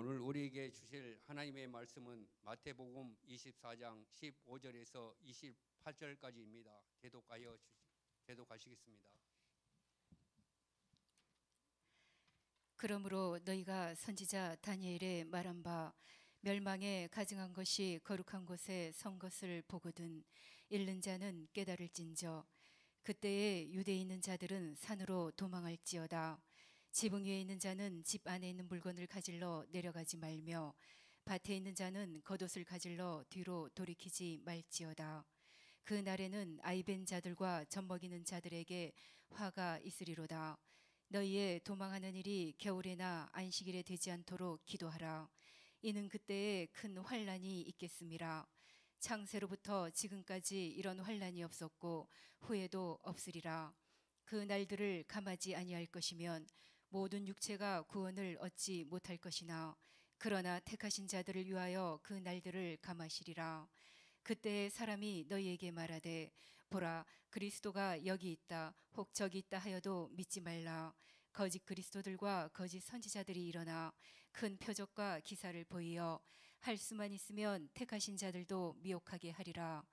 오늘 우리에게 주실 하나님의 말씀은 마태복음 24장 15절에서 28절까지입니다. 대독하시겠습니다. 그러므로 너희가 선지자 다니엘의 말한 바 멸망에 가증한 것이 거룩한 곳에 선 것을 보거든 잃는 자는 깨달을진저 그때에 유대에 있는 자들은 산으로 도망할지어다. 지붕 위에 있는 자는 집 안에 있는 물건을 가질러 내려가지 말며 밭에 있는 자는 겉옷을 가질러 뒤로 돌이키지 말지어다. 그 날에는 아이벤 자들과 젖먹이는 자들에게 화가 있으리로다. 너희의 도망하는 일이 겨울에나 안식일에 되지 않도록 기도하라. 이는 그때에 큰 환난이 있겠음이라. 창세로부터 지금까지 이런 환난이 없었고 후에도 없으리라. 그 날들을 감하지 아니할 것이면 모든 육체가 구원을 얻지 못할 것이나 그러나 택하신 자들을 위하여 그 날들을 감하시리라. 그때 사람이 너희에게 말하되 보라 그리스도가 여기 있다 혹 저기 있다 하여도 믿지 말라. 거짓 그리스도들과 거짓 선지자들이 일어나 큰 표적과 기사를 보이어 할 수만 있으면 택하신 자들도 미혹하게 하리라.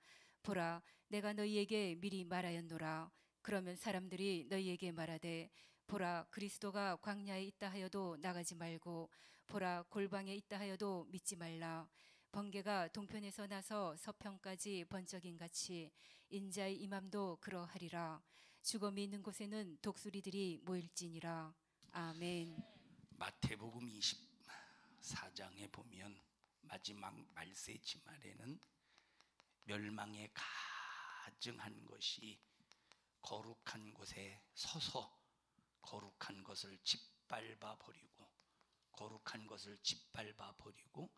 보라 내가 너희에게 미리 말하였노라. 그러면 사람들이 너희에게 말하되 보라 그리스도가 광야에 있다 하여도 나가지 말고 보라 골방에 있다 하여도 믿지 말라. 번개가 동편에서 나서 서편까지 번쩍인 같이 인자의 임함도 그러하리라. 죽음이 있는 곳에는 독수리들이 모일지니라. 아멘. 마태복음 24장에 보면 마지막 말세지 말에는 멸망에 가증한 것이 거룩한 곳에 서서 거룩한 것을 짓밟아 버리고 거룩한 것을 짓밟아 버리고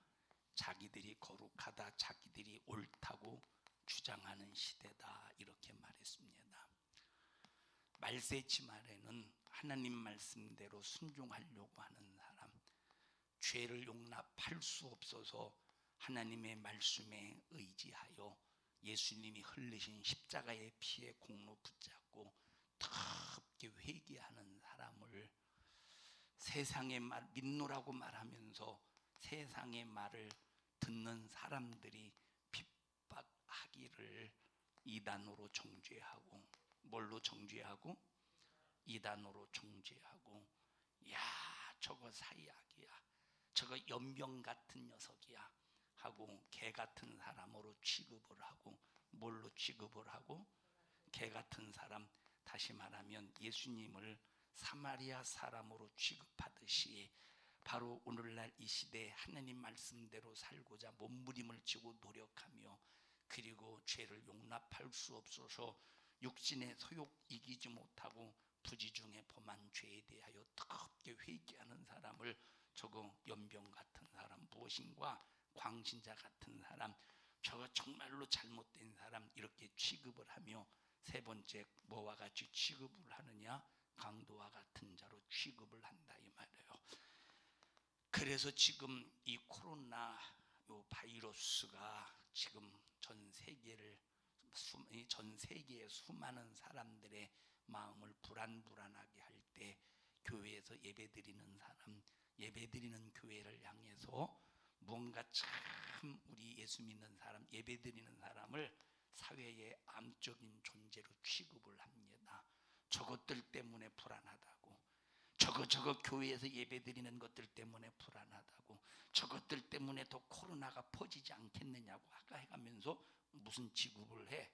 자기들이 거룩하다 자기들이 옳다고 주장하는 시대다 이렇게 말했습니다. 말세지 말에는 하나님 말씀대로 순종하려고 하는 사람, 죄를 용납할 수 없어서 하나님의 말씀에 의지하여 예수님이 흘리신 십자가의 피에 공로 붙잡고 덥게 회개하는 사람을 세상의 말 믿노라고 말하면서 세상의 말을 듣는 사람들이 핍박하기를 이단으로 정죄하고 뭘로 정죄하고? 이단으로 정죄하고 야 저거 사이악이야 저거 연병 같은 녀석이야 하고 개 같은 사람으로 취급을 하고 뭘로 취급을 하고? 개 같은 사람, 다시 말하면 예수님을 사마리아 사람으로 취급하듯이 바로 오늘날 이 시대에 하나님 말씀대로 살고자 몸부림을 치고 노력하며 그리고 죄를 용납할 수 없어서 육신의 소욕 이기지 못하고 부지중에 범한 죄에 대하여 뜨겁게 회개하는 사람을 저거 연병 같은 사람 무엇인가 광신자 같은 사람 저거 정말로 잘못된 사람 이렇게 취급을 하며 세 번째 뭐와 같이 취급을 하느냐 강도와 같은 자로 취급을 한다 이 말이에요. 그래서 지금 이 코로나 요 바이러스가 지금 전 세계의 수많은 사람들의 마음을 불안하게 할 때 교회에서 예배드리는 사람, 예배드리는 교회를 향해서 뭔가 참 우리 예수 믿는 사람, 예배드리는 사람을 사회의 암적인 존재로 취급을 합니다. 저것들 때문에 불안하다고, 저거 교회에서 예배드리는 것들 때문에 불안하다고, 저것들 때문에 더 코로나가 퍼지지 않겠느냐고 해가면서 무슨 취급을 해?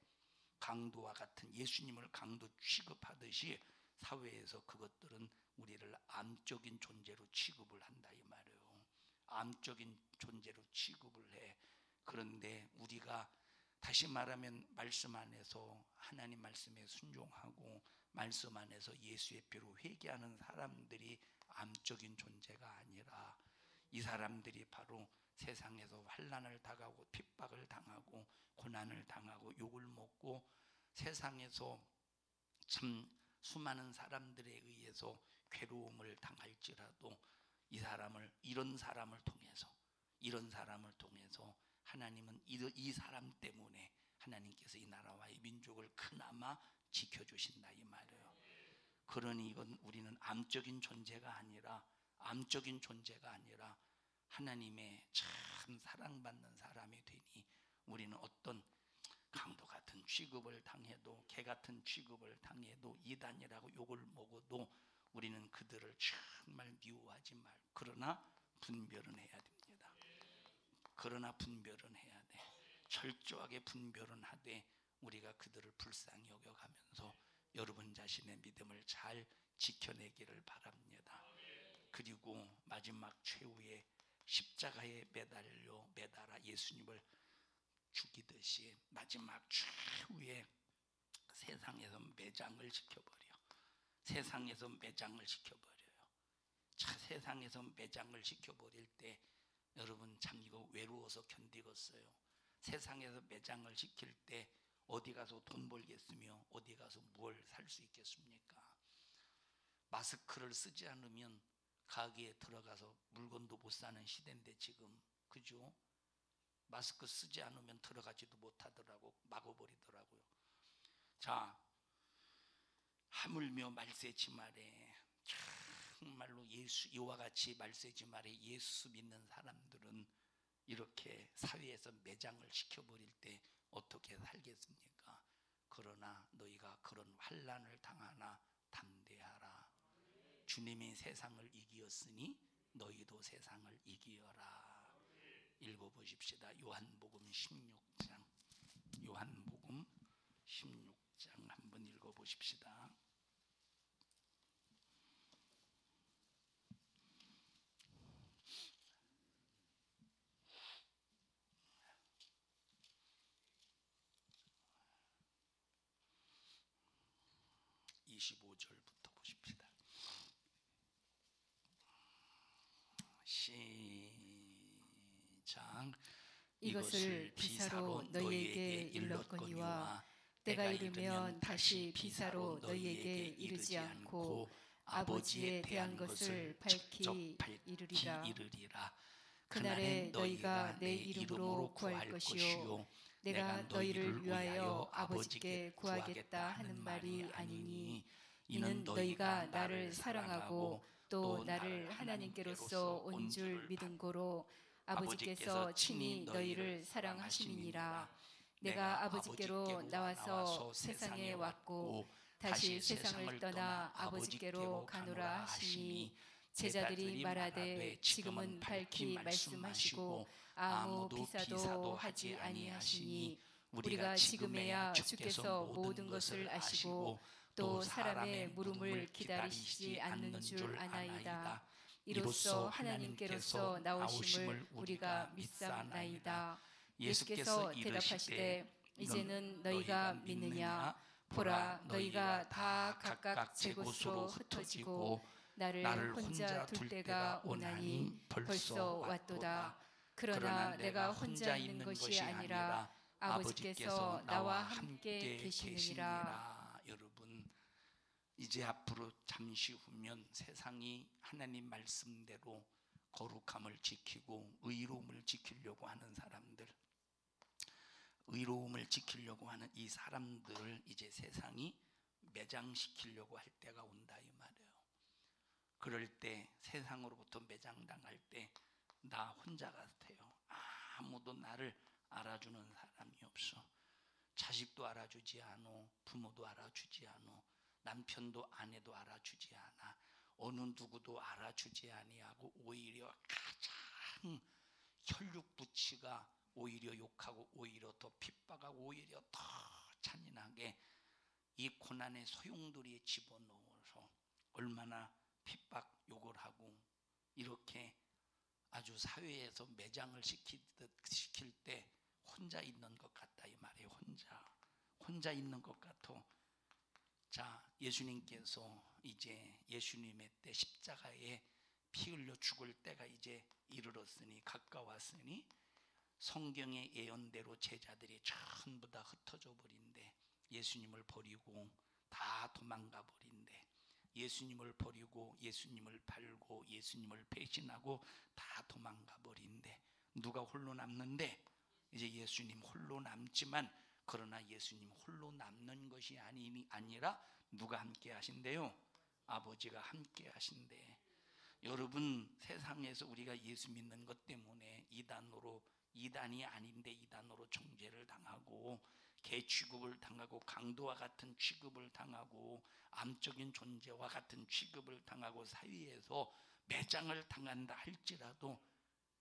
강도와 같은 예수님을 강도 취급하듯이 사회에서 그것들은 우리를 암적인 존재로 취급을 한다 이 말이에요. 암적인 존재로 취급을 해. 그런데 우리가 다시 말하면 말씀 안에서 하나님 말씀에 순종하고 말씀 안에서 예수의 피로 회개하는 사람들이 암적인 존재가 아니라 이 사람들이 바로 세상에서 환난을 당하고 핍박을 당하고 고난을 당하고 욕을 먹고 세상에서 참 수많은 사람들에 의해서 괴로움을 당할지라도 이런 사람을 통해서 하나님은 이 사람 때문에 하나님께서 이 나라와 이 민족을 그나마 지켜주신다 이 말이에요. 그러니 이건 우리는 암적인 존재가 아니라 하나님의 참 사랑받는 사람이 되니 우리는 어떤 강도 같은 취급을 당해도 개 같은 취급을 당해도 이단이라고 욕을 먹어도 우리는 그들을 정말 미워하지 말고 그러나 분별은 해야 됩니다. 그러나 분별은 해야 돼. 철저하게 분별은 하되 우리가 그들을 불쌍히 여겨가면서 여러분 자신의 믿음을 잘 지켜내기를 바랍니다. 그리고 마지막 최후의 십자가에 매달아 예수님을 죽이듯이 마지막 최후의 세상에서 매장을 시켜버려. 세상에서 매장을 시켜버려요. 세상에서 매장을 시켜버릴 때 여러분 참 이거 외로워서 견디겠어요. 세상에서 매장을 시킬 때 어디 가서 돈 벌겠으며 어디 가서 뭘 살 수 있겠습니까? 마스크를 쓰지 않으면 가게에 들어가서 물건도 못 사는 시대인데 지금 그죠? 마스크 쓰지 않으면 들어가지도 못하더라고. 막아버리더라고요. 자, 하물며 말세지 말에 정말로 이와 같이 말세지 말에 예수 믿는 사람들은 이렇게 사회에서 매장을 시켜버릴 때 어떻게 살겠습니까? 그러나 너희가 그런 환난을 당하나 담대하라. 주님이 세상을 이기었으니 너희도 세상을 이기어라. 읽어보십시다. 요한복음 16장 요한복음 16장 한번 읽어보십시다. (25절부터) 보십시다. 시작. 이것을 비사로 너희에게 일렀거니와 때가 이르면 다시 비사로 너희에게 이르지 않고 아버지에 대한 것을 밝히 이르리라. 그날에 너희가 내 이름으로 구할 것이요 내가 너희를 위하여 아버지께 구하겠다 하는 말이 아니니 이는 너희가 나를 사랑하고 또 나를 하나님께로서 온 줄 믿은 고로 아버지께서 친히 너희를 사랑하심이니라. 내가 아버지께로 나와서 세상에 왔고 다시 세상을 떠나 아버지께로 가노라 하시니 제자들이 말하되 지금은 밝히 말씀하시고 아무 비사도 하지 아니하시니 우리가 지금에야 주께서 모든 것을 아시고 또 사람의 물음을 기다리시지 않는 줄 아나이다. 이로써 하나님께로서 나오심을 우리가 믿사옵나이다. 예수께서 대답하시되 이제는 너희가 믿느냐? 보라, 너희가 다 각각 제 곳으로 흩어지고 나를 혼자 둘 때가 오나니 벌써 왔도다. 그러나 내가 혼자 있는 것이 아니라 아버지께서 나와 함께 계시느니라. 여러분, 이제 앞으로 잠시 후면 세상이 하나님 말씀대로 거룩함을 지키고 의로움을 지키려고 하는 사람들, 의로움을 지키려고 하는 이 사람들을 이제 세상이 매장시키려고 할 때가 온다 이 말이에요. 그럴 때 세상으로부터 매장당할 때 나 혼자 같아요. 아무도 나를 알아주는 사람이 없어. 자식도 알아주지 않아. 부모도 알아주지 않아. 남편도 아내도 알아주지 않아. 어느 누구도 알아주지 아니하고 오히려 가장 혈육부치가 오히려 욕하고 오히려 더 핍박하고 오히려 더 잔인하게 이 고난의 소용돌이에 집어넣어서 얼마나 핍박 욕을 하고 이렇게 아주 사회에서 매장을 시킬 때 혼자 있는 것 같다 이 말이에요. 혼자 있는 것 같아. 자, 예수님께서 이제 예수님의 때 십자가에 피 흘려 죽을 때가 이제 이르렀으니 가까웠으니 성경의 예언대로 제자들이 전부 다 흩어져 버린데 예수님을 버리고 다 도망가 버린데 예수님을 버리고 예수님을 팔고 예수님을 배신하고 다 도망가 버린데 누가 홀로 남는데 이제 예수님 홀로 남지만 그러나 예수님 홀로 남는 것이 아니라 누가 함께 하신대요? 아버지가 함께 하신대. 여러분, 세상에서 우리가 예수 믿는 것 때문에 이단이 아닌데 이단으로 정죄를 당하고 개 취급을 당하고 강도와 같은 취급을 당하고 암적인 존재와 같은 취급을 당하고 사회에서 매장을 당한다 할지라도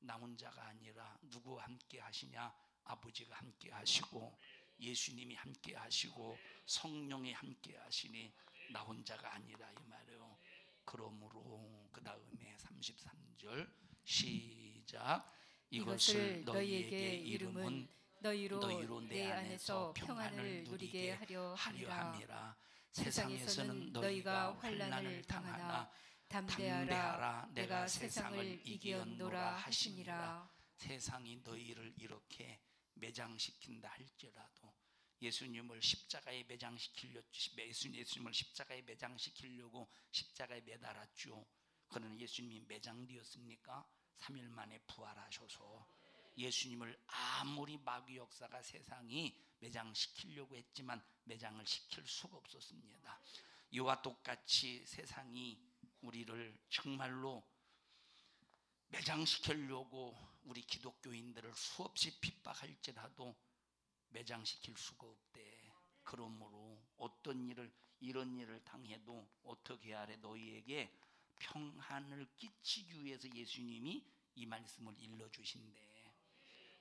나 혼자가 아니라 누구와 함께 하시냐? 아버지가 함께 하시고 예수님이 함께 하시고 성령이 함께 하시니 나 혼자가 아니라 이 말이에요. 그러므로 그 다음에 33절 시작. 이것을 너희에게 이름은 너희로 내 안에서 평안을 누리게 하려 함이라. 세상에서는 너희가 환난을 당하나 담대하라. 내가 세상을 이기었노라 하시니라. 세상이 너희를 이렇게 매장시킨다 할지라도 예수님을 십자가에 매장시키려고 십자가에 매달았죠. 그러나 예수님이 매장되었습니까? 3일 만에 부활하셔서 예수님을 아무리 마귀 역사가 세상이 매장시키려고 했지만 매장을 시킬 수가 없었습니다. 이와 똑같이 세상이 우리를 정말로 매장시키려고 우리 기독교인들을 수없이 핍박할지라도 매장시킬 수가 없대. 그러므로 이런 일을 당해도 어떻게 하래? 너희에게 평안을 끼치기 위해서 예수님이 이 말씀을 일러주신대.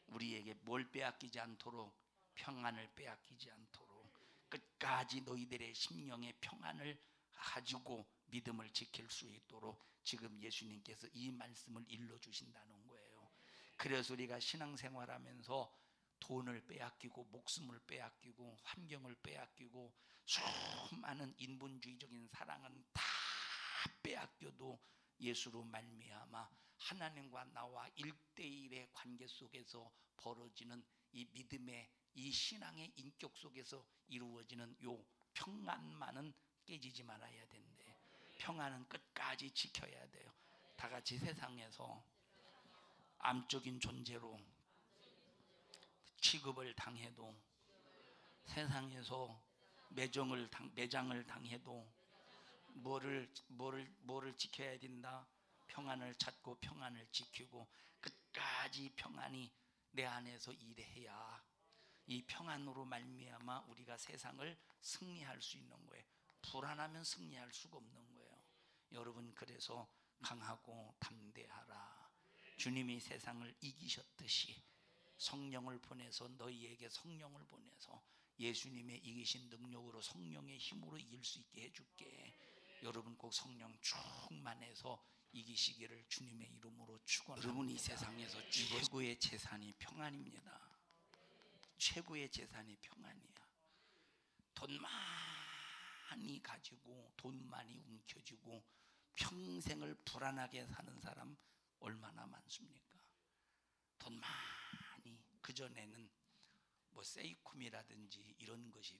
우리에게 뭘 빼앗기지 않도록? 평안을 빼앗기지 않도록 끝까지 너희들의 심령의 평안을 가지고 믿음을 지킬 수 있도록 지금 예수님께서 이 말씀을 일러주신다는 거예요. 그래서 우리가 신앙생활하면서 돈을 빼앗기고 목숨을 빼앗기고 환경을 빼앗기고 수많은 인본주의적인 사랑은 다 빼앗겨도 예수로 말미암아 하나님과 나와 1대1의 관계 속에서 벌어지는 이 믿음의 이 신앙의 인격 속에서 이루어지는 요 평안만은 깨지지 말아야 된대. 평안은 끝까지 지켜야 돼요. 다 같이 세상에서 암적인 존재로 취급을 당해도 세상에서 매장을 당해도 뭐를 지켜야 된다? 평안을 찾고 평안을 지키고 끝까지 평안이 내 안에서 일해야 이 평안으로 말미암아 우리가 세상을 승리할 수 있는 거예요. 불안하면 승리할 수가 없는 거예요. 여러분, 그래서 강하고 담대하라. 주님이 세상을 이기셨듯이 성령을 보내서 너희에게 성령을 보내서 예수님의 이기신 능력으로 성령의 힘으로 이길 수 있게 해줄게. 여러분 꼭 성령 충만해서 이기시기를 주님의 이름으로 축원합니다. 여러분, 이 세상에서 최고의 재산이 평안입니다. 최고의 재산이 평안이야. 돈 많이 가지고 돈 많이 움켜쥐고 평생을 불안하게 사는 사람 얼마나 많습니까? 돈 많이, 그전에는 뭐 세이쿰이라든지 이런 것이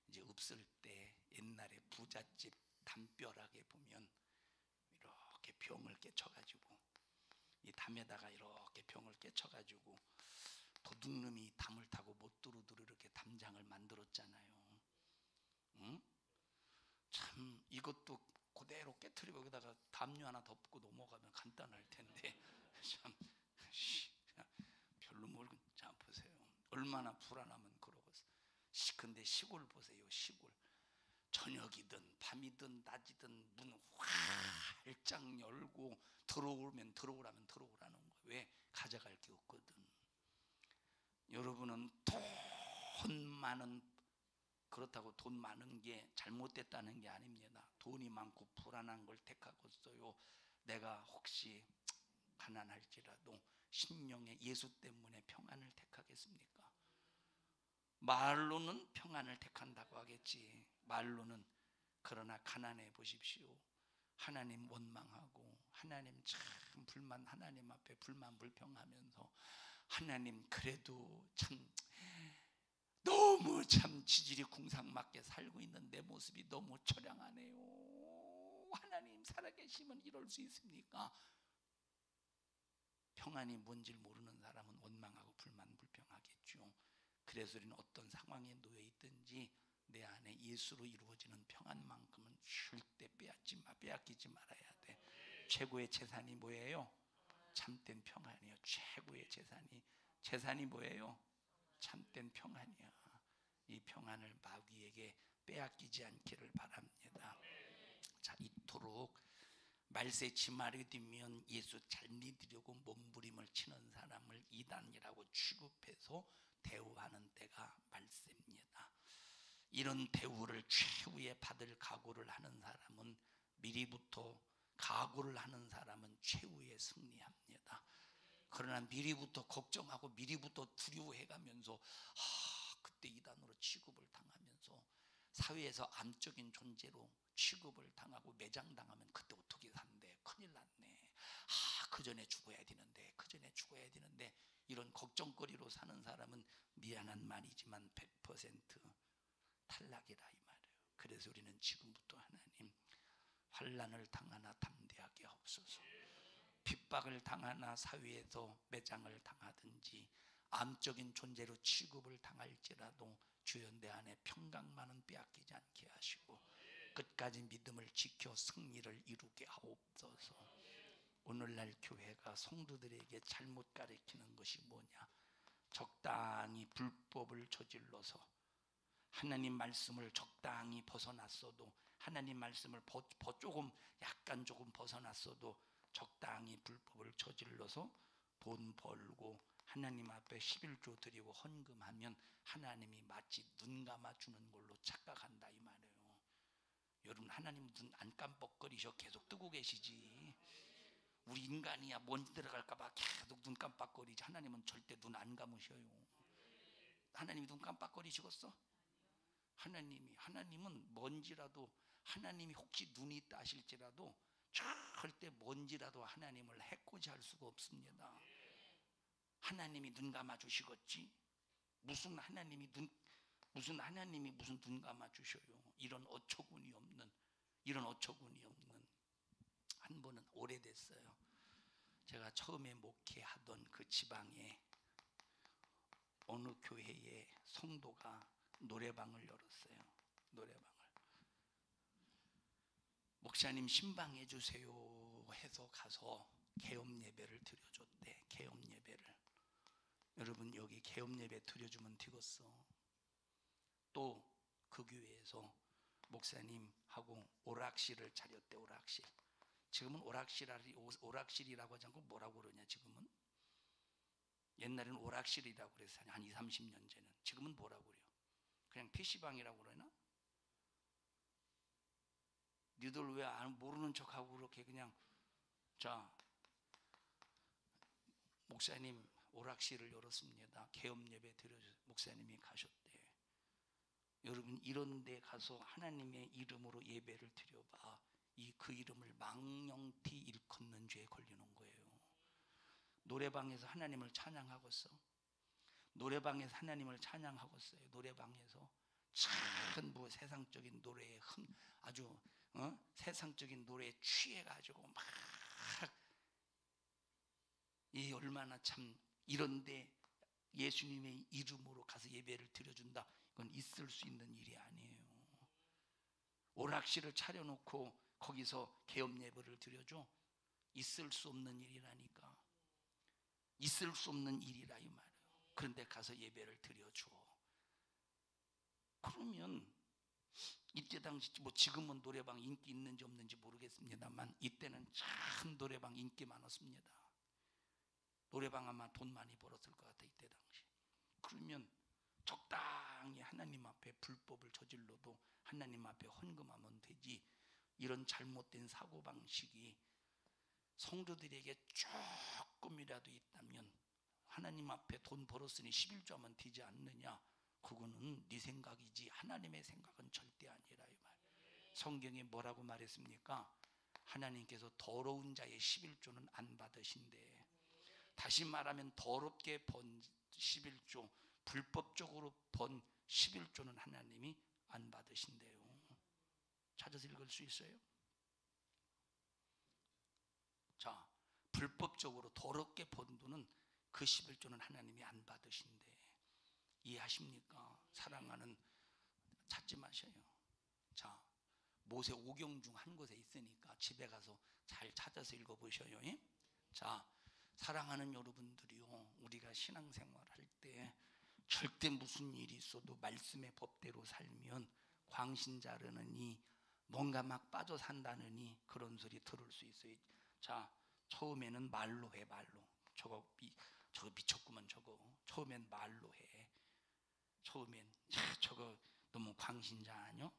이제 없을 때 옛날에 부잣집 담벼락에 보면 이렇게 병을 깨쳐가지고 이 담에다가 이렇게 병을 깨쳐가지고 도둑놈이 담을 타고 못 들어오도록 이렇게 담장을 만들었잖아요. 응? 참 이것도 그대로 깨트리고 여기다가 담요 하나 덮고 넘어가면 간단할 텐데 참 별로 뭘. 자, 보세요. 얼마나 불안하면 그러겠어. 근데 시골 보세요. 시골 저녁이든 밤이든 낮이든 문 활짝 열고 들어오라면 들어오라는 거야. 왜? 가져갈 게 없거든. 여러분은 돈 많은, 그렇다고 돈 많은 게 잘못됐다는 게 아닙니다. 돈이 많고 불안한 걸 택하겠어요? 내가 혹시 가난할지라도 심령의 예수 때문에 평안을 택하겠습니까? 말로는 평안을 택한다고 하겠지. 말로는. 그러나 가난해 보십시오. 하나님 원망하고 하나님 참 하나님 앞에 불평하면서 하나님 그래도 참 너무 참 지질이 궁상맞게 살고 있는 내 모습이 너무 처량하네요. 하나님 살아계시면 이럴 수 있습니까? 평안이 뭔지 모르는 사람은 원망하고 불평하겠죠. 그래서 우리는 어떤 상황에 놓여 있든지 내 안에 예수로 이루어지는 평안만큼은 절대 빼앗기지 말아야 돼. 최고의 재산이 뭐예요? 참된 평안이요. 최고의 재산이 뭐예요? 참된 평안이야. 이 평안을 마귀에게 빼앗기지 않기를 바랍니다. 자, 이토록 말세 치마를 뒷면 예수 잘 믿으려고 몸부림을 치는 사람을 이단이라고 취급해서 대우하는 때가 말세입니다. 이런 대우를 최후에 받을 각오를 하는 사람은 미리부터 각오를 하는 사람은 최후에 승리합니다. 그러나 미리부터 걱정하고 미리부터 두려워해가면서 그때 이단으로 취급을 당하면서 사회에서 암적인 존재로 취급을 당하고 매장당하면 그때 어떻게 산대? 큰일 났네. 그 전에 죽어야 되는데 이런 걱정거리로 사는 사람은 미안한 말이지만 100% 탈락이라 이 말이에요. 그래서 우리는 지금부터 하나님 환난을 당하나 담대하게 하옵소서. 핍박을 당하나 사회에서 매장을 당하든지 암적인 존재로 취급을 당할지라도 주여 내 안에 평강만은 빼앗기지 않게 하시고 끝까지 믿음을 지켜 승리를 이루게 하옵소서. 오늘날 교회가 성도들에게 잘못 가르치는 것이 뭐냐? 적당히 불법을 저질러서 하나님 말씀을 적당히 벗어났어도 하나님 말씀을 약간 조금 벗어났어도 적당히 불법을 저질러서 돈 벌고 하나님 앞에 11조 드리고 헌금하면 하나님이 마치 눈 감아주는 걸로 착각한다 이 말이에요. 여러분 하나님 눈 안 깜빡거리셔 계속 뜨고 계시지. 우리 인간이야 먼지 들어갈까봐 계속 눈 깜빡거리지. 하나님은 절대 눈 안 감으셔요. 하나님이 눈 깜빡거리시겠어? 하나님은 먼지라도 하나님이 혹시 눈이 있다 하실지라도 절대 먼지라도 하나님을 해코지 할 수가 없습니다. 하나님이 눈 감아 주시겠지? 무슨 하나님이 무슨 눈 감아 주셔요? 이런 어처구니 없는 한 번은 오래됐어요. 제가 처음에 목회하던 그 지방에 어느 교회에 성도가 노래방을 열었어요. 목사님 신방해 주세요 해서 가서 개업 예배를 드려줬대. 개업 예배를. 여러분 여기 개업 예배 드려주면 되겠어. 또 그 교회에서 목사님하고 오락실을 차렸대. 오락실. 지금은 오락실이라고 하지 않고 뭐라고 그러냐 지금은? 옛날에는 오락실이라고 그래서 한 20, 30년 전에는. 지금은 뭐라고 그래요? 그냥 PC방이라고 그러나? 니들 왜 모르는 척하고 그렇게 그냥. 자, 목사님 오락실을 열었습니다. 개업 예배 드려주세요. 목사님이 가셨대. 여러분 이런 데 가서 하나님의 이름으로 예배를 드려봐. 그 이름을 망령티 일컫는 죄에 걸리는 거예요. 노래방에서 하나님을 찬양하겠어. 노래방에서 하나님을 찬양하겠어요. 노래방에서 참 세상적인 노래에 아주 세상적인 노래에 취해가지고 막 얼마나 참 이런데 예수님의 이름으로 가서 예배를 드려준다. 이건 있을 수 있는 일이 아니에요. 오락실을 차려놓고 거기서 개업 예배를 드려줘? 있을 수 없는 일이라니까. 있을 수 없는 일이라 이 말이에요. 그런데 가서 예배를 드려줘. 그러면 이때 당시 지금은 노래방 인기 있는지 없는지 모르겠습니다만 이때는 참 노래방 인기 많았습니다. 노래방 아마 돈 많이 벌었을 것 같아 이때 당시. 그러면 적당히 하나님 앞에 불법을 저질러도 하나님 앞에 헌금하면 되지. 이런 잘못된 사고방식이 성도들에게 조금이라도 있다면 하나님 앞에 돈 벌었으니 11조 하면 되지 않느냐? 그거는 네 생각이지 하나님의 생각은 절대 아니라 이 말. 성경에 뭐라고 말했습니까? 하나님께서 더러운 자의 11조는 안 받으신대. 다시 말하면 더럽게 번 11조, 불법적으로 번 11조는 하나님이 안 받으신대요. 찾아서 읽을 수 있어요? 자, 불법적으로 더럽게 번 돈은 그 11조는 하나님이 안 받으신대. 이해하십니까? 사랑하는 찾지 마셔요. 자, 모세 오경 중 한 곳에 있으니까 집에 가서 잘 찾아서 읽어보셔요. 예? 자, 사랑하는 여러분들이요, 우리가 신앙생활할 때 절대 무슨 일이 있어도 말씀의 법대로 살면 광신자르느니 뭔가 막 빠져 산다느니 그런 소리 들을 수 있어요. 자, 처음에는 말로 해. 말로. 저거 미쳤구만. 저거 처음엔 말로 해. 처음엔 저거 너무 광신자 아니요?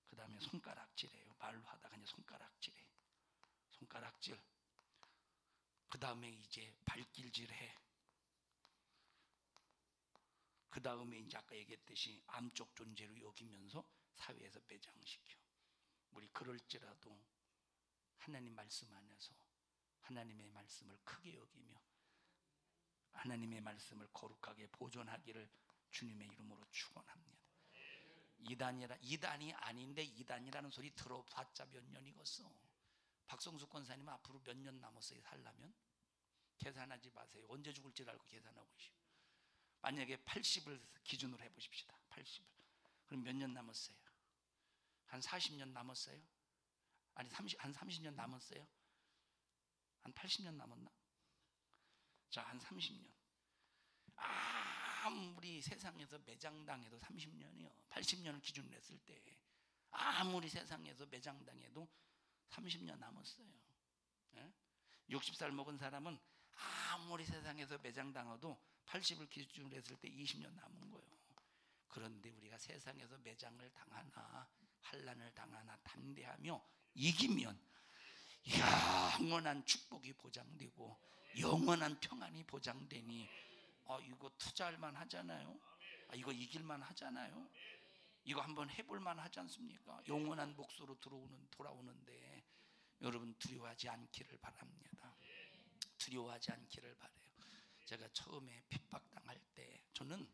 그 다음에 손가락질해요. 말로 하다가 이제 손가락질해. 손가락질. 그 다음에 이제 발길질해. 그 다음에 이제 아까 얘기했듯이 암적 존재로 여기면서 사회에서 매장시켜. 우리 그럴지라도 하나님 말씀 안에서 하나님의 말씀을 크게 여기며 하나님의 말씀을 거룩하게 보존하기를 주님의 이름으로 축원합니다. 이단이 아닌데 이단이라는 소리 들어봤자 몇 년이겠어. 박성수 권사님 앞으로 몇 년 남았어요 살려면? 계산하지 마세요. 언제 죽을지 알고 계산하고 계시오. 만약에 80을 기준으로 해보십시다. 80을. 그럼 몇 년 남았어요? 한 40년 남았어요? 아니 한 30년 남았어요? 한 80년 남았나? 자, 한 30년. 아무리 세상에서 매장당해도 30년이요. 80년을 기준으로 했을 때 아무리 세상에서 매장당해도 30년 남았어요. 예? 60살 먹은 사람은 아무리 세상에서 매장당해도 80을 기준으로 했을 때 20년 남은 거예요. 그런데 우리가 세상에서 매장을 당하나 환난을 당하나 담대하며 이기면 영원한 축복이 보장되고 영원한 평안이 보장되니 이거 투자할 만 하잖아요. 이거 이길 만 하잖아요. 이거 한번 해볼 만 하지 않습니까? 영원한 목소로 돌아오는데 여러분 두려워하지 않기를 바랍니다. 두려워하지 않기를 바라요. 제가 처음에 핍박당할 때 저는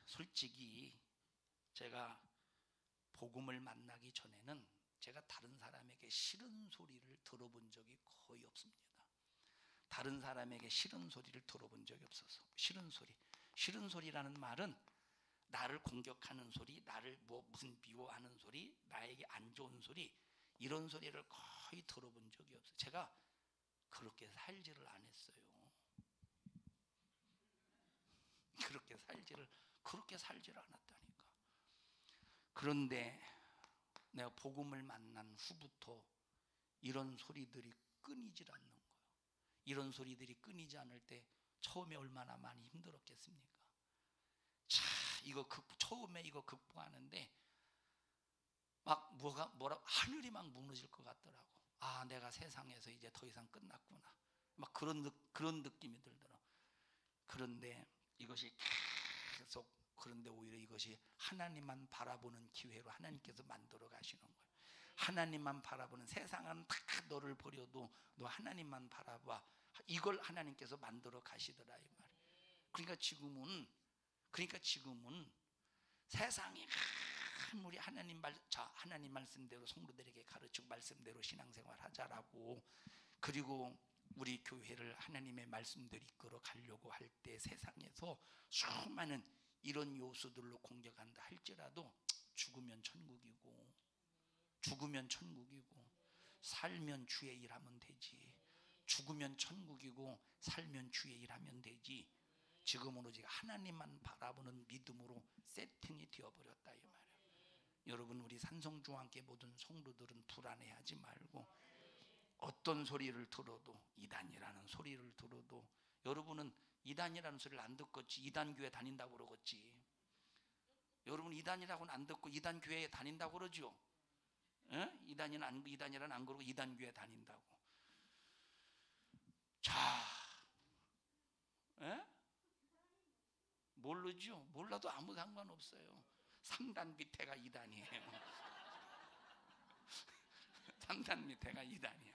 솔직히 제가 복음을 만나기 전에는 제가 다른 사람에게 싫은 소리를 들어본 적이 거의 없습니다. 다른 사람에게 싫은 소리를 들어본 적이 없어서. 싫은 소리라는 말은 나를 공격하는 소리, 나를 무슨 미워하는 소리, 나에게 안 좋은 소리, 이런 소리를 거의 들어본 적이 없어요. 제가 그렇게 살지를 안 했어요. 그렇게 살지를 않았다니까. 그런데 내가 복음을 만난 후부터 이런 소리들이 끊이질 않는 거예요. 이런 소리들이 끊이지 않을 때 처음에 얼마나 많이 힘들었겠습니까? 처음에 이거 극복하는데 막 하늘이 막 무너질 것 같더라고. 내가 세상에서 이제 더 이상 끝났구나. 막 그런 느낌이 들더라고. 그런데 이것이 계속, 그런데 오히려 이것이 하나님만 바라보는 기회로 하나님께서 만들어 가시는 거예요. 하나님만 바라보는, 세상은 다 너를 버려도 너 하나님만 바라봐. 이걸 하나님께서 만들어 가시더라 이 말이에요. 그러니까 지금은 세상이 아무리 하나님 말씀대로 성도들에게 가르치고 말씀대로 신앙생활 하자라고, 그리고 우리 교회를 하나님의 말씀대로 이끌어 가려고 할 때 세상에서 수많은 이런 요소들로 공격한다 할지라도 죽으면 천국이고 살면 주의 일하면 되지. 죽으면 천국이고 살면 주의 일하면 되지. 지금은 오직 하나님만 바라보는 믿음으로 세팅이 되어버렸다 이 말이에요. 여러분, 우리 산성중앙교회 모든 성도들은 불안해하지 말고, 어떤 소리를 들어도, 이단이라는 소리를 들어도, 여러분은 이단이라는 소리를 안 듣겠지 이단교회 다닌다고 그러겠지. 여러분 이단이라고는 안 듣고 이단교회에 다닌다고 그러죠. 이단이라는 안 그러고 이단교회 다닌다고. 자, 모르죠. 몰라도 아무 상관없어요. 3단 밑에가 이단이에요. 3단 밑에가 이단이에요.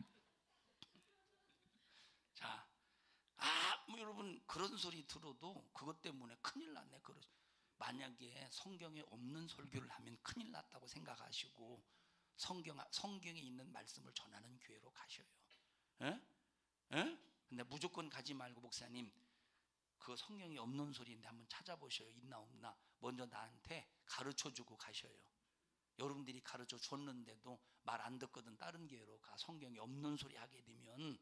자, 여러분 그런 소리 들어도 그것 때문에 큰일 났네. 만약에 성경에 없는 설교를 하면 큰일 났다고 생각하시고 성경에 있는 말씀을 전하는 교회로 가셔요. 근데 무조건 가지 말고, 목사님 그 성경에 없는 소리인데 한번 찾아보셔요. 있나 없나 먼저 나한테 가르쳐주고 가셔요. 여러분들이 가르쳐 줬는데도 말 안 듣거든 다른 교회로 가. 성경에 없는 소리 하게 되면.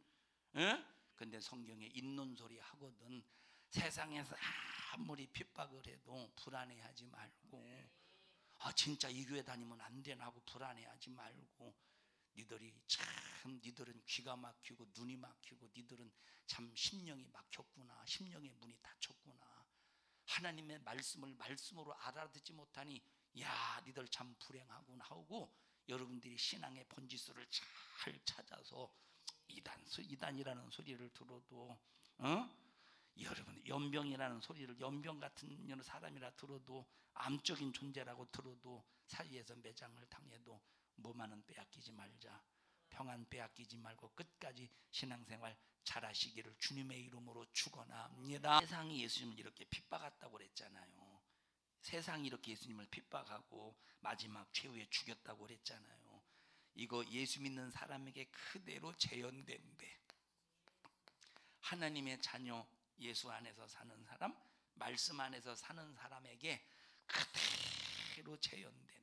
근데 성경에 있는 소리 하거든. 세상에서 아무리 핍박을 해도 불안해하지 말고, 진짜 이 교회 다니면 안 되나 하고 불안해하지 말고, 니들이 참, 니들은 귀가 막히고 눈이 막히고 니들은 참 심령이 막혔구나, 심령의 문이 닫혔구나, 하나님의 말씀을 말씀으로 알아듣지 못하니 야 니들 참 불행하구나 하고, 여러분들이 신앙의 번지수를 잘 찾아서 이단이라는 소리를 들어도, 여러분 연병이라는 소리를, 연병 같은 사람이라 들어도, 암적인 존재라고 들어도, 사이에서 매장을 당해도 뭐만은 빼앗기지 말자. 평안 빼앗기지 말고 끝까지 신앙생활 잘하시기를 주님의 이름으로 축원합니다. 세상이 예수님을 이렇게 핍박했다고 그랬잖아요. 세상이 이렇게 예수님을 핍박하고 마지막 최후에 죽였다고 그랬잖아요. 이거 예수 믿는 사람에게 그대로 재현된대. 하나님의 자녀, 예수 안에서 사는 사람, 말씀 안에서 사는 사람에게 그대로 재현된대.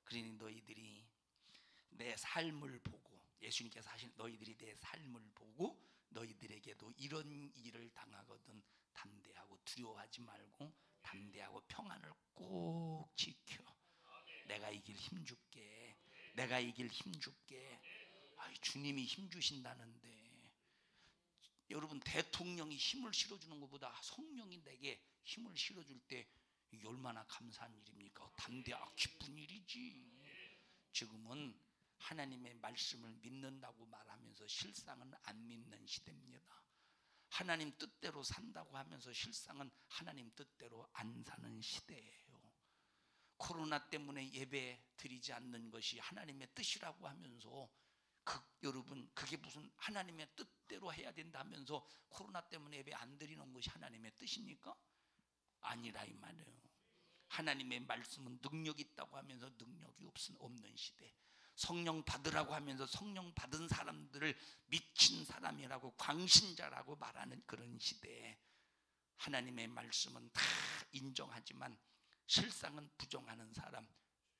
그러니 너희들이 내 삶을 보고, 예수님께서 하신 너희들이 내 삶을 보고 너희들에게도 이런 일을 당하거든 담대하고 두려워하지 말고 담대하고 평안을 꼭 지켜. 내가 이길 힘 줄게. 내가 이길 힘 줄게. 주님이 힘 주신다는데, 여러분 대통령이 힘을 실어주는 것보다 성령이 내게 힘을 실어줄 때 이게 얼마나 감사한 일입니까? 담대하고 기쁜 일이지. 지금은 하나님의 말씀을 믿는다고 말하면서 실상은 안 믿는 시대입니다. 하나님 뜻대로 산다고 하면서 실상은 하나님 뜻대로 안 사는 시대예요. 코로나 때문에 예배 드리지 않는 것이 하나님의 뜻이라고 하면서, 여러분 그게 무슨 하나님의 뜻대로 해야 된다면서 코로나 때문에 예배 안 드리는 것이 하나님의 뜻입니까? 아니라 이 말이에요. 하나님의 말씀은 능력이 있다고 하면서 능력이 없는 시대, 성령 받으라고 하면서 성령 받은 사람들을 미친 사람이라고 광신자라고 말하는 그런 시대에 하나님의 말씀은 다 인정하지만 실상은 부정하는 사람,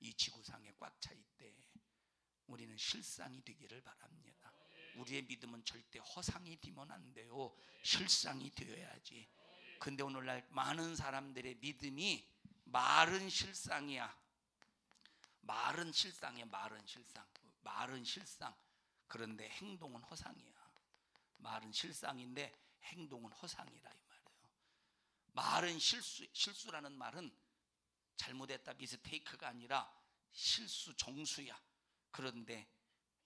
이 지구상에 꽉 차 있대. 우리는 실상이 되기를 바랍니다. 우리의 믿음은 절대 허상이 되면 안 돼요. 실상이 되어야지. 근데 오늘날 많은 사람들의 믿음이 말은 실상이야. 말은 실상이야. 말은 실상. 그런데 행동은 허상이야. 말은 실상인데 행동은 허상이라 이 말이에요. 말은 실수라는 말은 잘못했다 미스테이크가 아니라 실수 정수야. 그런데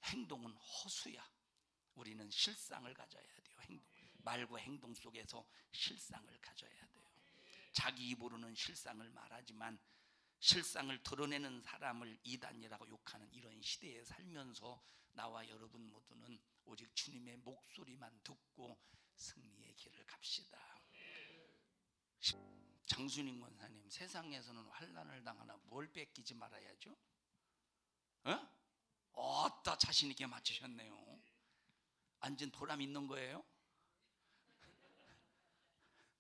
행동은 허수야. 우리는 실상을 가져야 돼요. 말과 행동 속에서 실상을 가져야 돼요. 자기 입으로는 실상을 말하지만 실상을 드러내는 사람을 이단이라고 욕하는 이런 시대에 살면서 나와 여러분 모두는 오직 주님의 목소리만 듣고 승리의 길을 갑시다. 장순임 권사님, 세상에서는 환난을 당하나 뭘 뺏기지 말아야죠? 어따 자신 있게 맞추셨네요. 완전 보람 있는 거예요?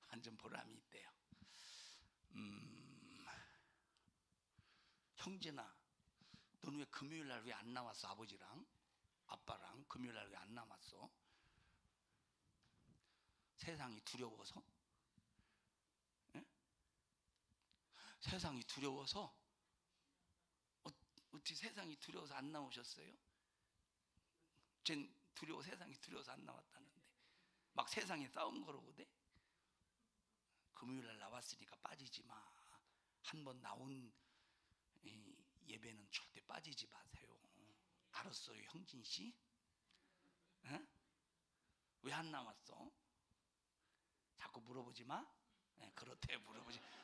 완전 보람이 있대요. 형제나, 너는 왜 금요일 날 왜 안 나왔어? 아버지랑 아빠랑 금요일 날 왜 안 나왔어? 세상이 두려워서? 세상이 두려워서? 어떻게 세상이 두려워서 안 나오셨어요? 쟨 세상이 두려워서 안 나왔다는데 막 세상에 싸움 걸어오대? 금요일날 나왔으니까 빠지지 마. 한 번 나온 예배는 절대 빠지지 마세요. 알았어요, 형진씨? 왜 안 나왔어? 자꾸 물어보지 마? 그렇대요.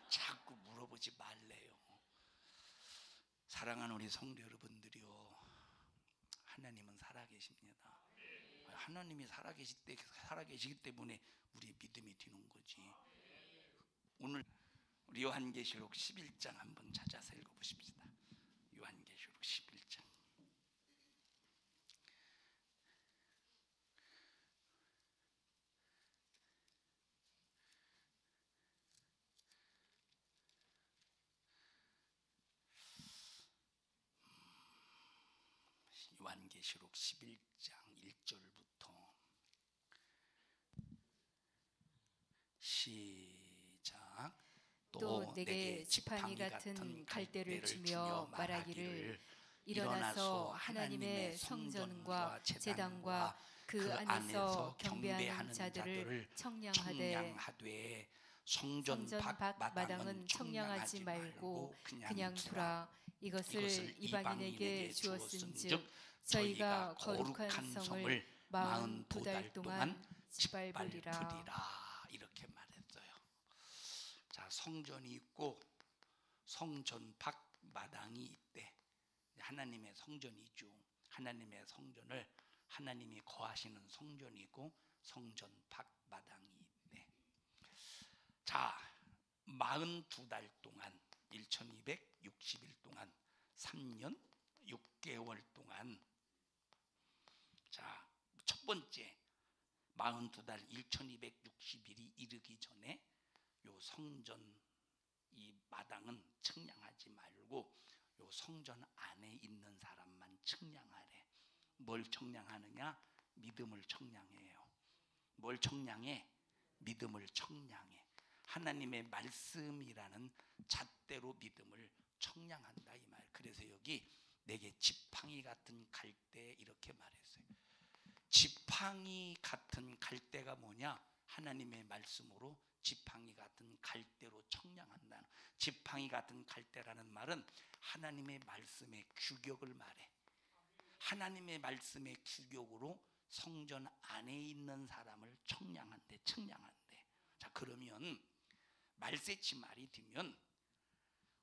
자꾸 물어보지 말래요. 사랑하는 우리 성도 여러분들이요, 하나님은 살아계십니다. 하나님이 살아계시기 때문에 우리의 믿음이 되는 거지. 오늘 요한계시록 11장 한번 찾아서 읽어보십시다. 요한계시록 11장. 계시록 11장 1절부터 시작. 또 내게 지팡이 같은 갈대를 주며 말하기를 일어나서 하나님의 성전과 제단과 그 안에서 경배하는 자들을 청량하되 성전 밖 마당은 청량하지 말고 그냥 두라. 이것을 이방인에게 주었은즉 저희가 거룩한 성을 42달 동안 짓밟으리라. 이렇게 말했어요. 자, 성전이 있고 성전 밖 마당이 있대. 하나님의 성전이죠. 하나님의 성전을 하나님이 거하시는 성전이고 성전 밖 마당이 있대. 자, 42달 동안 1260일 동안 3년 6개월 동안, 자, 첫 번째 42달 1260일이 이르기 전에 요 성전 이 마당은 청량하지 말고 요 성전 안에 있는 사람만 청량하래. 뭘 청량하느냐? 믿음을 청량해요. 뭘 청량해? 믿음을 청량해. 하나님의 말씀이라는 잣대로 믿음을 청량한다 이 말. 그래서 여기 내게 지팡이 같은 갈대 이렇게 말했어요. 지팡이 같은 갈대가 뭐냐? 하나님의 말씀으로 지팡이 같은 갈대로 청량한다는. 지팡이 같은 갈대라는 말은 하나님의 말씀의 규격을 말해. 하나님의 말씀의 규격으로 성전 안에 있는 사람을 청량한대. 자, 그러면 말세치 말이 되면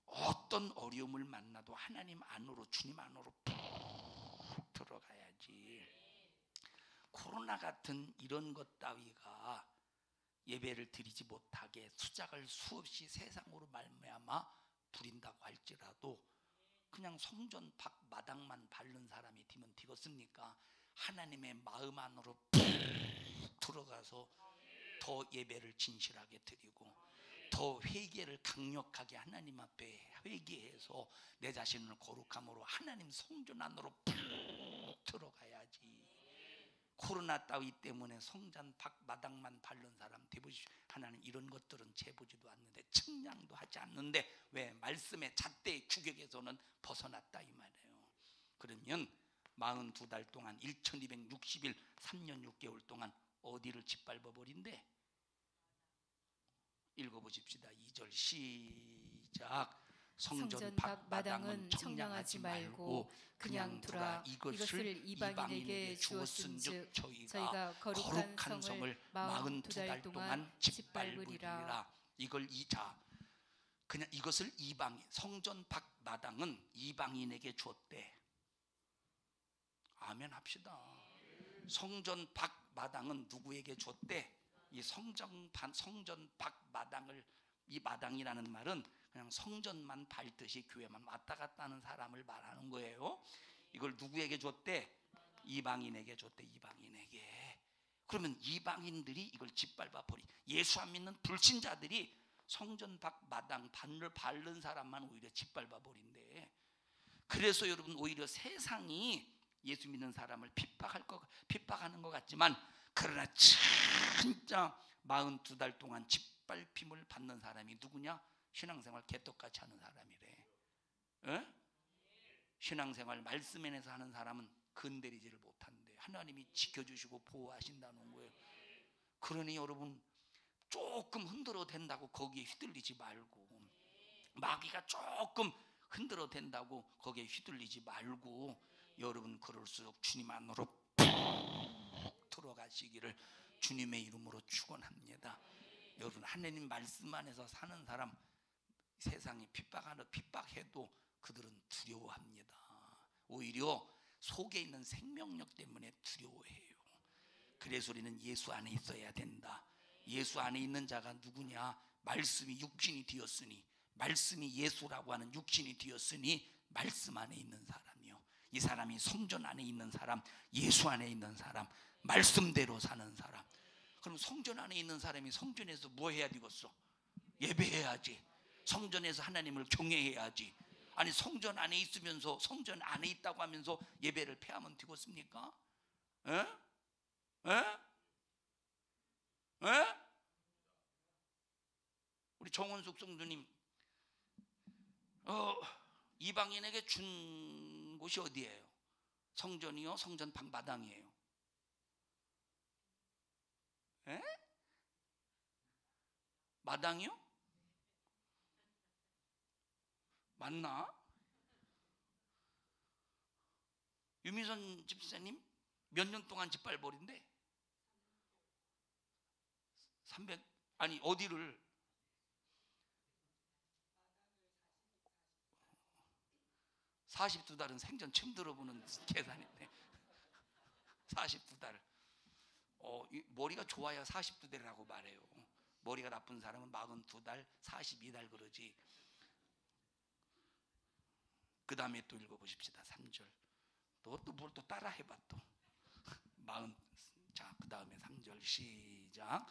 어떤 어려움을 만나도 하나님 안으로, 주님 안으로 푹 들어가야지. 코로나 같은 이런 것 따위가 예배를 드리지 못하게 수작을 수없이 세상으로 말미암아 부린다고 할지라도 그냥 성전 밖 마당만 밟는 사람이 되면 되겠습니까? 하나님의 마음 안으로 푹 들어가서 더 예배를 진실하게 드리고 더 회개를 강력하게 하나님 앞에 회개해서 내 자신을 거룩함으로 하나님 성전 안으로 푹 들어가야지. 코로나 따위 때문에 성전 밖 마당만 밟는 사람 대보십시오. 하나님 이런 것들은 재보지도 않는데 청량도 하지 않는데 왜? 말씀의 잣대의 규격에서는 벗어났다 이 말이에요. 그러면 42달 동안 1260일 3년 6개월 동안 어디를 짓밟아 버린대? 읽어보십시다. 2절 시작. 성전 밖 마당은 청량하지 말고 그냥 두라. 이것을 이방인에게 주었은즉 저희가 거룩한 성을 42달 동안 짓밟으리라. 이걸 그냥 이것을 성전 밖 마당은 이방인에게 줬대. 아멘 합시다. 성전 밖 마당은 누구에게 줬대? 이 성전 밖 마당을, 이 마당이라는 말은 그냥 성전만 밟듯이 교회만 왔다 갔다 하는 사람을 말하는 거예요. 이걸 누구에게 줬대? 이방인에게 줬대. 이방인에게. 그러면 이방인들이 이걸 짓밟아 버리. 예수 안 믿는 불신자들이 성전 밖 마당 반을 밟는 사람만 오히려 짓밟아 버린대. 그래서 여러분 오히려 세상이 예수 믿는 사람을 핍박하는 것 같지만 그러나 진짜 42달 동안 짓밟힘을 받는 사람이 누구냐? 신앙생활 개떡같이 하는 사람이래. 에? 신앙생활 말씀 안에서 하는 사람은 건드리지를 못한대. 하나님이 지켜주시고 보호하신다는 거예요. 그러니 여러분 조금 흔들어 된다고 거기에 휘둘리지 말고, 마귀가 조금 흔들어 된다고 거기에 휘둘리지 말고, 여러분 그럴수록 주님 안으로 푹 들어가시기를 주님의 이름으로 축원합니다. 여러분 하나님 말씀 안에서 사는 사람 세상이 핍박해도 그들은 두려워합니다. 오히려 속에 있는 생명력 때문에 두려워해요. 그래서 우리는 예수 안에 있어야 된다. 예수 안에 있는 자가 누구냐? 말씀이 육신이 되었으니, 말씀이 예수라고 하는 육신이 되었으니 말씀 안에 있는 사람이요. 이 사람이 성전 안에 있는 사람, 예수 안에 있는 사람, 말씀대로 사는 사람. 그럼 성전 안에 있는 사람이 성전에서 뭐 해야 되겠어? 예배해야지. 성전에서 하나님을 경외해야지. 아니 성전 안에 있으면서 성전 안에 있다고 하면서 예배를 폐하면 되겠습니까? 에? 에? 에? 우리 정원숙 성도님 이방인에게 준 곳이 어디예요? 성전이요? 성전 방마당이에요? 에? 마당이요? 맞나? 유미선 집사님 몇 년 동안 짓밟벌인데 300 아니 어디를 42달은 생전 처음 들어보는 계산인데 42달. 머리가 좋아야 42달이라고 말해요. 머리가 나쁜 사람은 42달, 42달 그러지. 그 다음에 또 읽어보십시다. 3절. 또 뭘 또 따라 해봐 또. 40. 자, 그 다음에 3절 시작.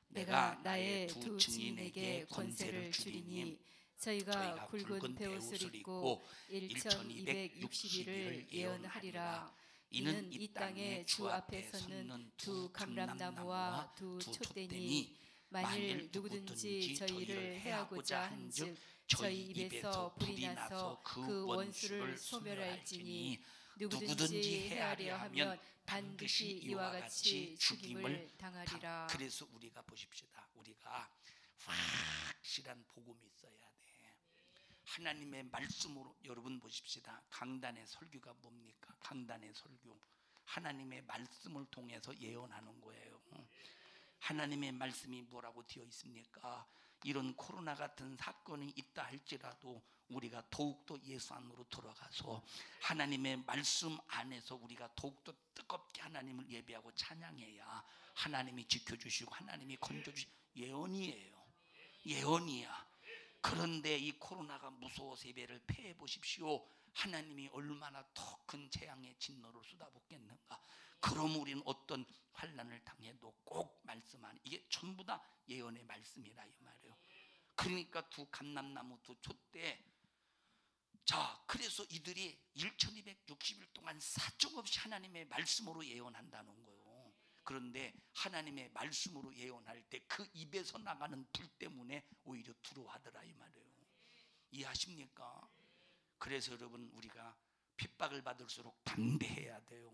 내가 나의 두 증인에게 권세를 주리니 저희가 굵은 베옷을 입고 1260일을 예언하리라. 이는 이 땅에 주 앞에 서는 두 감람나무와 두 촛대니 만일 누구든지 저희를 해하고자 한즉 저희 입에서 불이 나서 그 원수를 소멸할지니 누구든지 해하려 하면 반드시 이와 같이 죽임을 당하리라. 그래서 우리가 보십시다. 우리가 확실한 복음이 있어야 돼. 하나님의 말씀으로. 여러분 보십시다. 강단의 설교가 뭡니까? 강단의 설교, 하나님의 말씀을 통해서 예언하는 거예요. 하나님의 말씀이 뭐라고 되어 있습니까? 이런 코로나 같은 사건이 있다 할지라도 우리가 더욱더 예수 안으로 들어가서 하나님의 말씀 안에서 우리가 더욱더 뜨겁게 하나님을 예배하고 찬양해야 하나님이 지켜주시고 하나님이 건져주시고. 예언이에요. 예언이야. 그런데 이 코로나가 무서워서 예배를 폐해 보십시오. 하나님이 얼마나 더 큰 재앙의 진노를 쏟아붓겠는가. 그럼 우리는 어떤 환난을 당해도 꼭 말씀 안에, 이게 전부 다 예언의 말씀이라 이 말이에요. 그러니까 두 감람나무 두 촛대. 자, 그래서 이들이 1260일 동안 사정없이 하나님의 말씀으로 예언한다는 거예요. 그런데 하나님의 말씀으로 예언할 때 그 입에서 나가는 불 때문에 오히려 두려워하더라 이 말이에요. 이해하십니까? 그래서 여러분, 우리가 핍박을 받을수록 담대해야 돼요.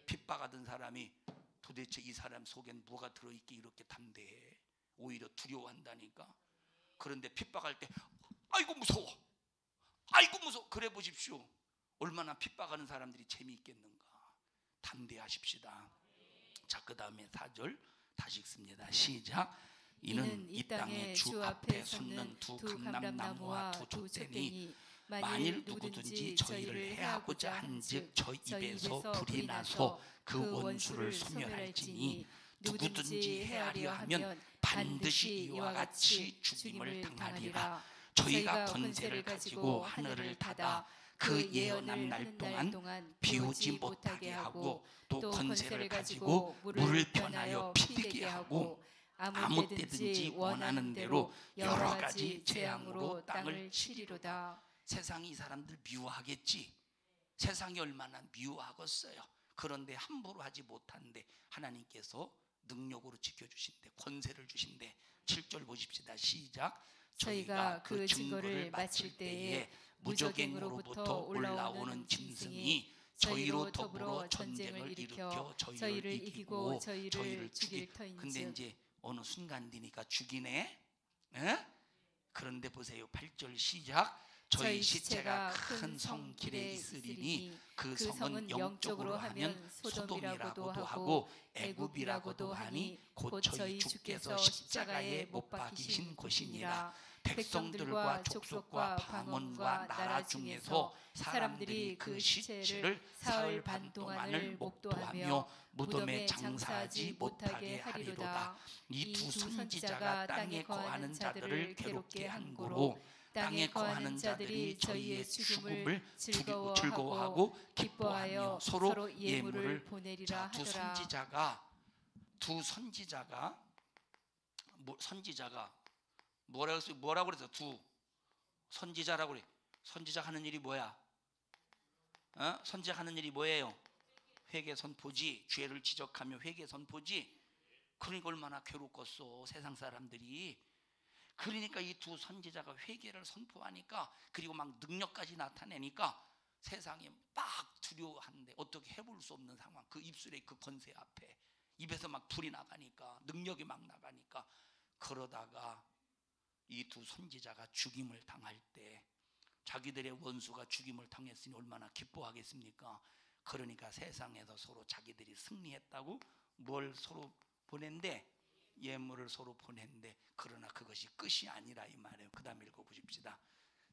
핍박하던 사람이 도대체 이 사람 속엔 뭐가 들어있게 이렇게 담대해? 오히려 두려워한다니까. 그런데 핍박할 때 아이고 무서워, 아이고 무서워, 그래 보십시오. 얼마나 핍박하는 사람들이 재미있겠는가. 담대하십시다. 자, 그 다음에 4절 다시 읽습니다. 시작. 이는 이 땅에 주 앞에 섰는 두 감람나무와 두 촛대니 만일 누구든지 저희를 해하고자 한즉 저희 입에서 불이 나서 그 원수를 소멸할지니 누구든지 해하려 하면 반드시 이와 같이 죽임을 당하리라. 저희가 권세를 가지고 하늘을 닫아 그 예언한 날 동안 비오지 못하게 하고 또 권세를 가지고 물을 변하여 피되게 하고 아무 때든지 원하는 대로 여러 가지 재앙으로 땅을 치리로다. 세상이 이 사람들 미워하겠지. 세상이 얼마나 미워하겠어요. 그런데 함부로 하지 못한데 하나님께서 능력으로 지켜주신대, 권세를 주신대. 7절 보십시다. 시작. 저희가 그 증거를 마칠 때에 무적행으로부터 올라오는 짐승이 저희로 더불어 전쟁을 일으켜 저희를 이기고 저희를 죽일 터인즉. 근데 이제 어느 순간 되니까 죽이네. 에? 그런데 보세요. 8절 시작. 저희 시체가 큰 성 길에 있으리니 그 성은 영적으로 하면 소돔이라고도 하고 애굽이라고도 하니 곧 저희 주께서 십자가에 못 박히신 곳이니라. 백성들과 족속과 방언과 나라 중에서 사람들이 그 시체를 사흘 반 동안을 목도하며 무덤에 장사하지 못하게 하리로다. 이 두 선지자가 땅에 거하는 자들을 괴롭게 한 고로 땅에 거하는 자들이 저희의 죽음을 즐거워하고 기뻐하여 서로 예물을 보내리라 하더라. 두 선지자가 뭐라고 그랬어? 두 선지자라고 그래. 선지자 하는 일이 뭐야? 선지자 하는 일이 뭐예요? 회개 선포지. 죄를 지적하며 회개 선포지. 그러니까 얼마나 괴롭겠어 세상 사람들이. 그러니까 이 두 선지자가 회개를 선포하니까, 그리고 막 능력까지 나타내니까 세상이 막 두려워하는데 어떻게 해볼 수 없는 상황. 그 입술의 그 권세 앞에 입에서 막 불이 나가니까, 능력이 막 나가니까. 그러다가 이 두 선지자가 죽임을 당할 때 자기들의 원수가 죽임을 당했으니 얼마나 기뻐하겠습니까? 그러니까 세상에서 서로 자기들이 승리했다고 뭘 서로 보낸대? 예물을 서로 보낸대. 그러나 그것이 끝이 아니라 이 말이에요. 그 다음 읽어보십시다.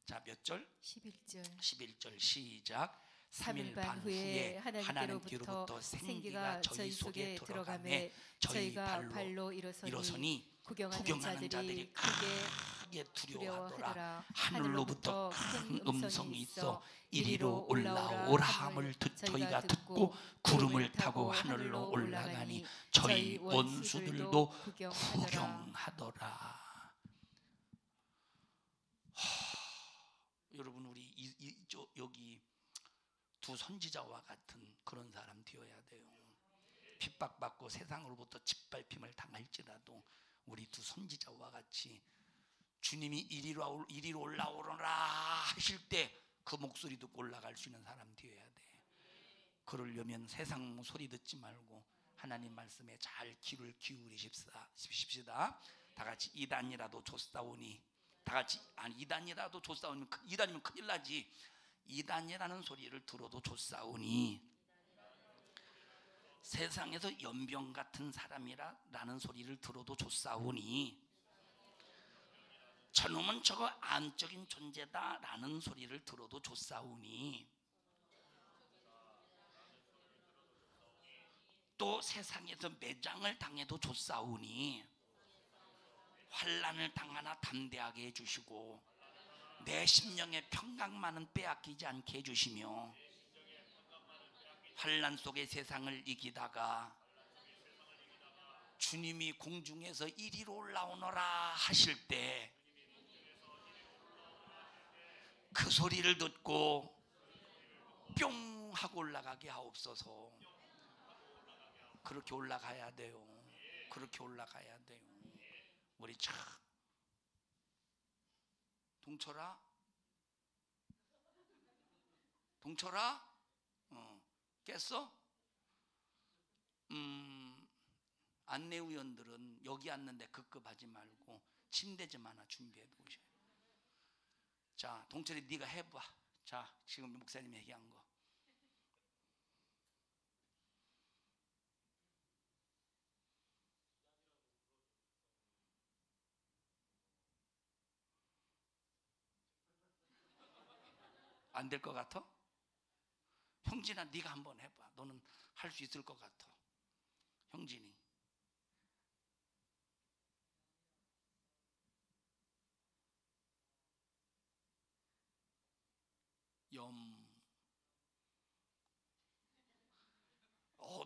자, 몇 절? 11절. 11절 시작. 3일 반 후에 하나님께로부터 생기가 저희 속에 들어가매 저희가 발로 일어서니 구경하는 자들이 크게 두려워하더라. 하늘로부터 큰 음성이 있어 이리로 올라오라 함을 저희가 듣고 구름을 타고 하늘로 올라가니 저희 원수들도 구경하더라. 여러분, 우리 여기 두 선지자와 같은 그런 사람 되어야 돼요. 핍박받고 세상으로부터 짓밟힘을 당할지라도 우리 두 선지자와 같이 주님이 이리로 올라오라 하실 때 그 목소리 듣고 올라갈 수 있는 사람 되어야 돼. 그러려면 세상 소리 듣지 말고 하나님 말씀에 잘 귀를 기울이십시다. 다 같이 이단이라도 줬사오니. 다 같이, 아니, 이단이라도 줬사오니, 이단이면 큰일 나지. 이단이라는 소리를 들어도 줬사오니, 세상에서 연병 같은 사람이라는 소리를 들어도 줬사오니, 저놈은 저거 안적인 존재다라는 소리를 들어도 줬사오니, 또 세상에서 매장을 당해도 줬사오니, 환난을 당하나 담대하게 해주시고 내 심령의 평강만은 빼앗기지 않게 해주시며, 환난 속의 세상을 이기다가 주님이 공중에서 이리로 올라오너라 하실 때 그 소리를 듣고 뿅 하고 올라가게 하옵소서. 그렇게 올라가야 돼요. 그렇게 올라가야 돼요. 우리 참 동철아 깼어? 안내위원들은 여기 앉는데 급급하지 말고 침대 좀 하나 준비해 두셔요. 자, 동철이 네가 해봐. 자, 지금 목사님이 얘기한 거. 안 될 것 같아? 형진아, 네가 한번 해봐. 너는 할 수 있을 것 같아. 형진이.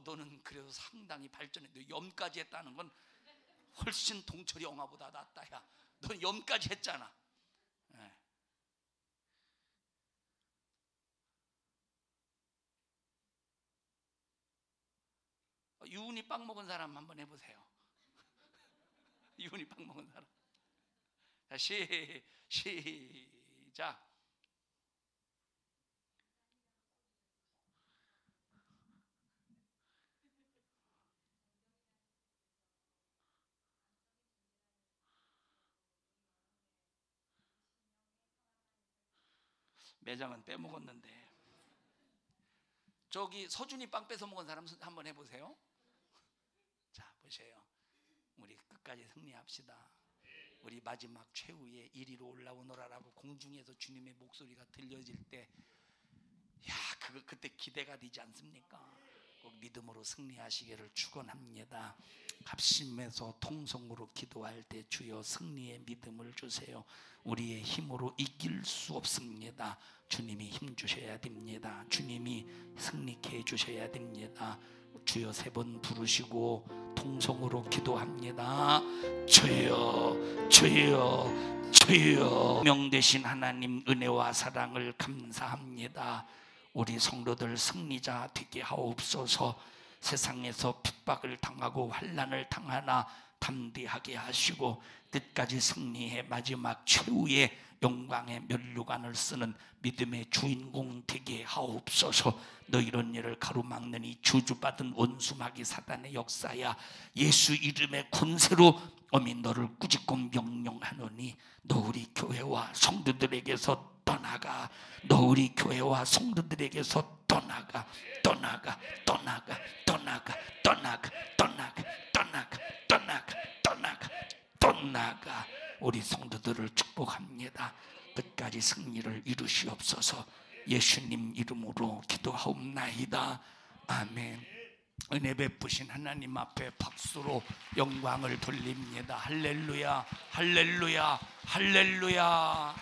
너는 그래도 상당히 발전해. 너 염까지 했다는 건 훨씬 동철이 영화보다 낫다. 야, 넌 염까지 했잖아. 네. 유은이 빵 먹은 사람 한번 해보세요. 유은이 빵 먹은 사람. 자, 시작. 매장은 빼먹었는데. 저기 서준이 빵 뺏어 먹은 사람 한번 해보세요. 자, 보세요. 우리 끝까지 승리합시다. 우리 마지막 최후의 이리로 올라오너라라고 공중에서 주님의 목소리가 들려질 때, 야, 그때 기대가 되지 않습니까? 꼭 믿음으로 승리하시기를 축원합니다. 합심해서 통성으로 기도할 때 주여 승리의 믿음을 주세요. 우리의 힘으로 이길 수 없습니다. 주님이 힘 주셔야 됩니다. 주님이 승리케 해 주셔야 됩니다. 주여 3번 부르시고 통성으로 기도합니다. 주여 주여 주여. 명되신 하나님 은혜와 사랑을 감사합니다. 우리 성도들 승리자 되게 하옵소서. 세상에서 핍박을 당하고 환난을 당하나 담대하게 하시고 끝까지 승리해 마지막 최후의 영광의 면류관을 쓰는 믿음의 주인공 되게 하옵소서. 너 이런 일을 가로막느니 저주받은 원수마귀 사단의 역사야. 예수 이름의 권세로 어미 너를 꾸짖고 명령하노니 너 우리 교회와 성도들에게서 떠나가. 너 우리 교회와 성도들에게서 떠나가. 떠나가 떠나가 떠나가 떠나가 떠나가 떠나가 떠나가 떠나가 떠나가. 우리 성도들을 축복합니다. 끝까지 승리를 이루시옵소서. 예수님 이름으로 기도하옵나이다. 아멘. 은혜 베푸신 하나님 앞에 박수로 영광을 돌립니다. 할렐루야 할렐루야 할렐루야.